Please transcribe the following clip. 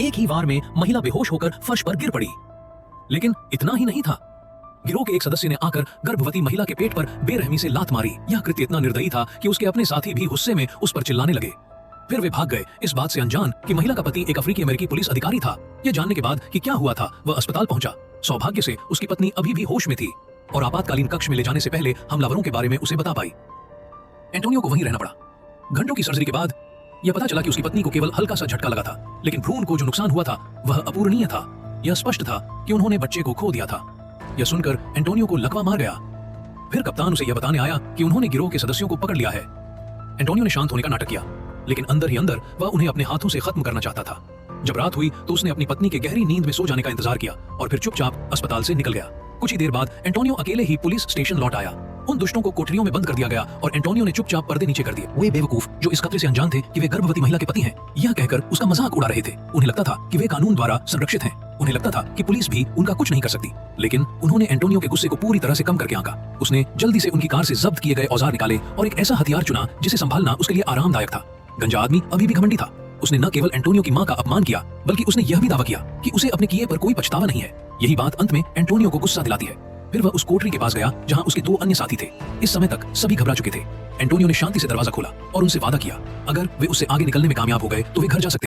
एक ही वार में महिला बेहोश होकर फर्श पर गिर पड़ी। लेकिन इतना ही नहीं था, गिरोह के एक सदस्य ने आकर गर्भवती महिला के पेट पर बेरहमी से लात मारी। यह कृत्य इतना निर्दयी था कि उसके अपने साथी भी गुस्से में उस पर चिल्लाने लगे। फिर वे भाग गए, इस बात से अनजान कि महिला का पति एक अफ्रीकी अमेरिकी पुलिस अधिकारी था। यह जानने के बाद कि क्या हुआ था, वह अस्पताल पहुंचा। सौभाग्य से उसकी पत्नी अभी भी होश में थी और आपातकालीन कक्ष में ले जाने से पहले हमलावरों के बारे में उसे बता पाई। एंटोनियो को वहीं रहना पड़ा। घंटों की सर्जरी के बाद यह पता चला कि उसकी पत्नी को केवल हल्का सा झटका लगा था, लेकिन भ्रूण को जो नुकसान हुआ था वह अपूरणीय था। यह स्पष्ट था कि उन्होंने बच्चे को खो दिया था। यह सुनकर एंटोनियो को लकवा मार गया। फिर कप्तान उसे यह बताने आया कि उन्होंने गिरोह के सदस्यों को पकड़ लिया है। एंटोनियो ने शांत होने का नाटक किया, लेकिन अंदर ही अंदर वह उन्हें अपने हाथों से खत्म करना चाहता था। जब रात हुई तो उसने अपनी पत्नी के गहरी नींद में सो जाने का इंतजार किया और फिर चुपचाप अस्पताल से निकल गया। कुछ ही देर बाद एंटोनियो अकेले ही पुलिस स्टेशन लौट आया। उन दुष्टों को कोठरियों में बंद कर दिया गया और एंटोनियो ने चुपचाप पर्दे नीचे कर दिए। वे बेवकूफ जो इस खतरे से अनजान थे कि वे गर्भवती महिला के पति हैं, यह कहकर उसका मजाक उड़ा रहे थे। उन्हें लगता था कि वे कानून द्वारा संरक्षित हैं। उन्हें लगता था कि पुलिस भी उनका कुछ नहीं कर सकती। लेकिन उन्होंने एंटोनियो के गुस्से को पूरी तरह से कम करके आंका। उसने जल्दी से उनकी कार से जब्त किए गए औजार निकाले और एक ऐसा हथियार चुना जिसे संभालना उसके लिए आरामदायक था। गंजा आदमी अभी भी घमंडी था। उसने न केवल एंटोनियो की मां का अपमान किया, बल्कि उसने यह भी दावा किया कि उसे अपने किए पर कोई पछतावा नहीं है। यही बात अंत में एंटोनियो को गुस्सा दिलाती है। फिर वह उस कोठरी के पास गया जहां उसके दो अन्य साथी थे। इस समय तक सभी घबरा चुके थे। एंटोनियो ने शांति से दरवाजा खोला और उनसे वादा किया, अगर वे उससे आगे निकलने में कामयाब हो गए तो वे घर जा सकते।